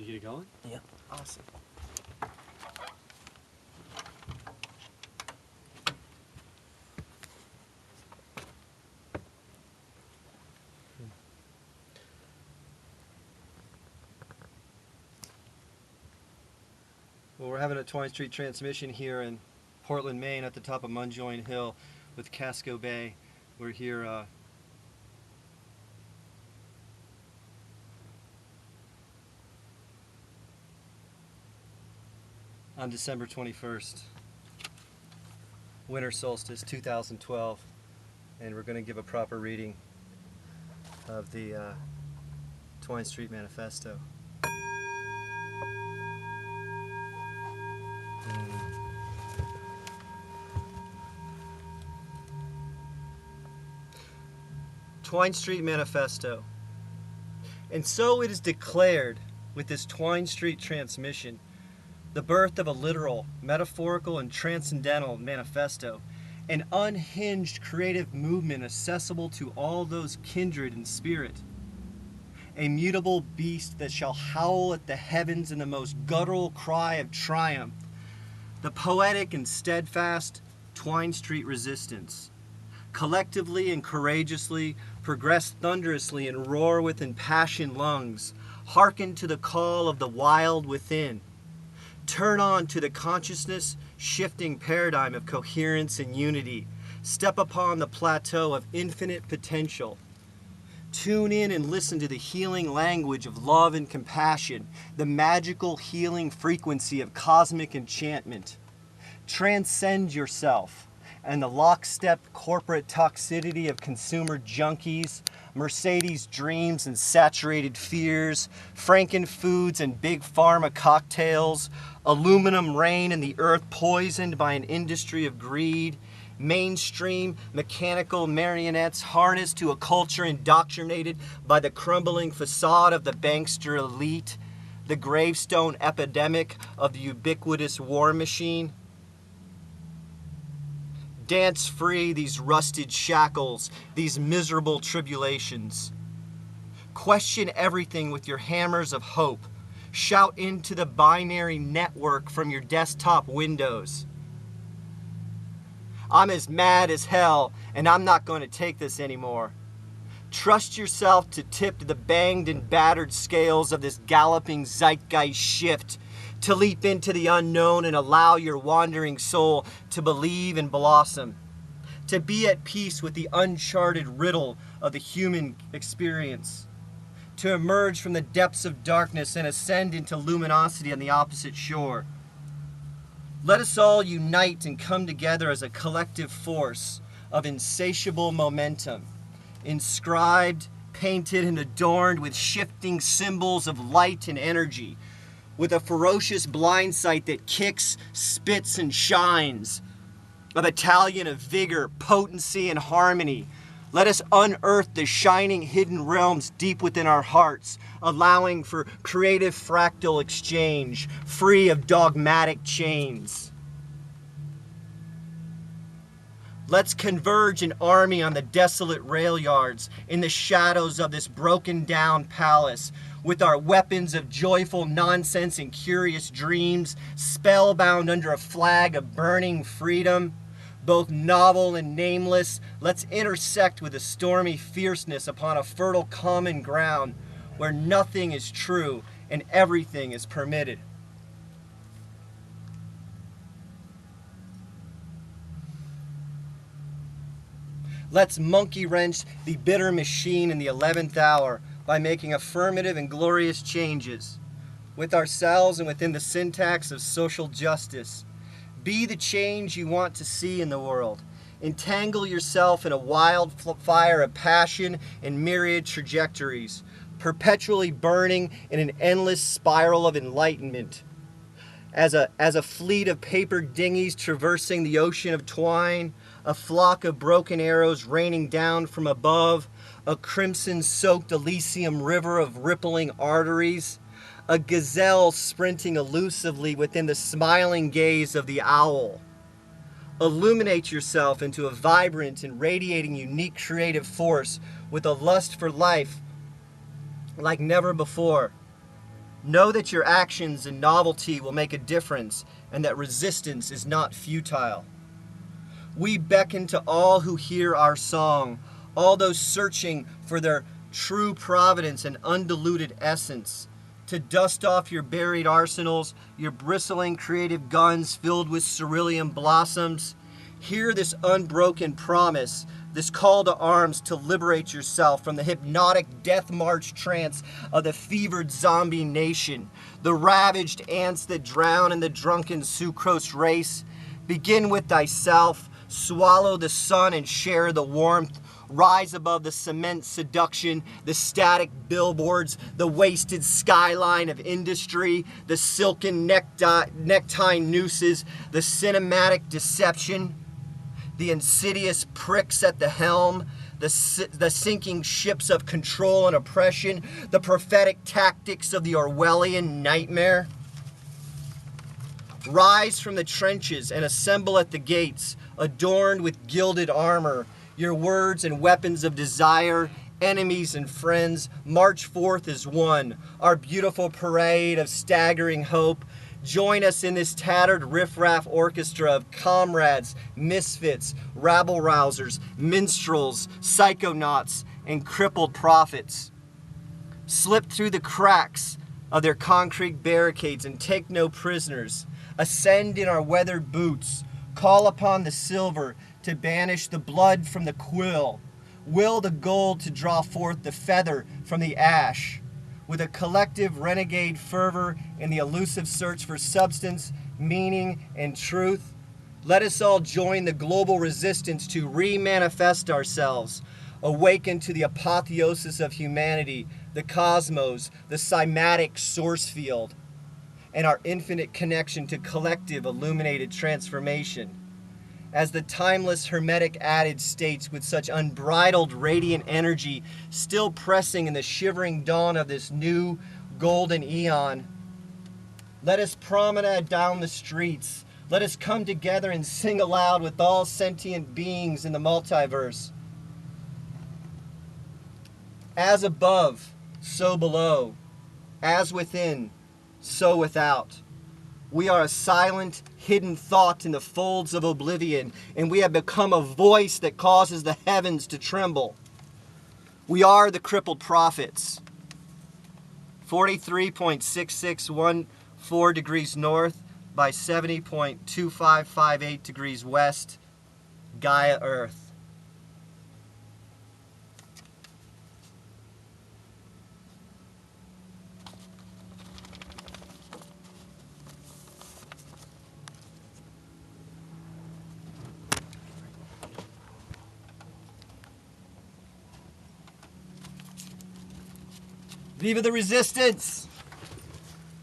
You get it going? Yeah. Awesome. Well, we're having a Twine Street transmission here in Portland, Maine at the top of Munjoin Hill with Casco Bay. We're here on December 21st, winter solstice 2012, and we're going to give a proper reading of the Twine Street Manifesto. Twine Street Manifesto. And so it is declared with this Twine Street transmission, the birth of a literal, metaphorical, and transcendental manifesto, an unhinged creative movement accessible to all those kindred in spirit, a mutable beast that shall howl at the heavens in the most guttural cry of triumph, the poetic and steadfast Twine Street resistance. Collectively and courageously progress thunderously and roar with impassioned lungs. Hearken to the call of the wild within. Turn on to the consciousness shifting paradigm of coherence and unity. Step upon the plateau of infinite potential. Tune in and listen to the healing language of love and compassion, the magical healing frequency of cosmic enchantment. Transcend yourself and the lockstep corporate toxicity of consumer junkies, Mercedes dreams and saturated fears, Franken foods and big pharma cocktails, aluminum rain and the earth poisoned by an industry of greed, mainstream mechanical marionettes harnessed to a culture indoctrinated by the crumbling facade of the bankster elite, the gravestone epidemic of the ubiquitous war machine. Dance free these rusted shackles, these miserable tribulations. Question everything with your hammers of hope. Shout into the binary network from your desktop windows. I'm as mad as hell, and I'm not going to take this anymore. Trust yourself to tip the banged and battered scales of this galloping zeitgeist shift, to leap into the unknown and allow your wandering soul to believe and blossom, to be at peace with the uncharted riddle of the human experience, to emerge from the depths of darkness and ascend into luminosity on the opposite shore. Let us all unite and come together as a collective force of insatiable momentum, inscribed, painted, and adorned with shifting symbols of light and energy, with a ferocious blind sight that kicks, spits, and shines, a battalion of vigor, potency, and harmony. Let us unearth the shining hidden realms deep within our hearts, allowing for creative fractal exchange, free of dogmatic chains. Let's converge an army on the desolate rail yards, in the shadows of this broken down palace, with our weapons of joyful nonsense and curious dreams, spellbound under a flag of burning freedom. Both novel and nameless, let's intersect with a stormy fierceness upon a fertile common ground where nothing is true and everything is permitted. Let's monkey wrench the bitter machine in the 11th hour by making affirmative and glorious changes with ourselves and within the syntax of social justice. Be the change you want to see in the world. Entangle yourself in a wild fire of passion and myriad trajectories, perpetually burning in an endless spiral of enlightenment. As a fleet of paper dinghies traversing the ocean of twine, a flock of broken arrows raining down from above, a crimson-soaked Elysium river of rippling arteries, a gazelle sprinting elusively within the smiling gaze of the owl. Illuminate yourself into a vibrant and radiating unique creative force with a lust for life like never before. Know that your actions and novelty will make a difference, and that resistance is not futile. We beckon to all who hear our song, all those searching for their true providence and undiluted essence, to dust off your buried arsenals, your bristling creative guns filled with cerulean blossoms. Hear this unbroken promise, this call to arms to liberate yourself from the hypnotic death march trance of the fevered zombie nation, the ravaged ants that drown in the drunken sucrose race. Begin with thyself, swallow the sun and share the warmth. Rise above the cement seduction, the static billboards, the wasted skyline of industry, the silken necktie nooses, the cinematic deception, the insidious pricks at the helm, the sinking ships of control and oppression, the prophetic tactics of the Orwellian nightmare. Rise from the trenches and assemble at the gates, adorned with gilded armor. Your words and weapons of desire, enemies and friends, march forth as one. Our beautiful parade of staggering hope. Join us in this tattered riffraff orchestra of comrades, misfits, rabble-rousers, minstrels, psychonauts, and crippled prophets. Slip through the cracks of their concrete barricades and take no prisoners. Ascend in our weathered boots. Call upon the silver to banish the blood from the quill. Will the gold to draw forth the feather from the ash. With a collective renegade fervor in the elusive search for substance, meaning, and truth, let us all join the global resistance to re-manifest ourselves, awaken to the apotheosis of humanity, the cosmos, the cymatic source field, and our infinite connection to collective illuminated transformation. As the timeless hermetic adage states with such unbridled radiant energy, still pressing in the shivering dawn of this new golden eon, let us promenade down the streets. Let us come together and sing aloud with all sentient beings in the multiverse. As above, so below. As within, so without. We are a silent, hidden thought in the folds of oblivion, and we have become a voice that causes the heavens to tremble. We are the crippled prophets. 43.6614 degrees north by 70.2558 degrees west, Gaia Earth. Viva the resistance!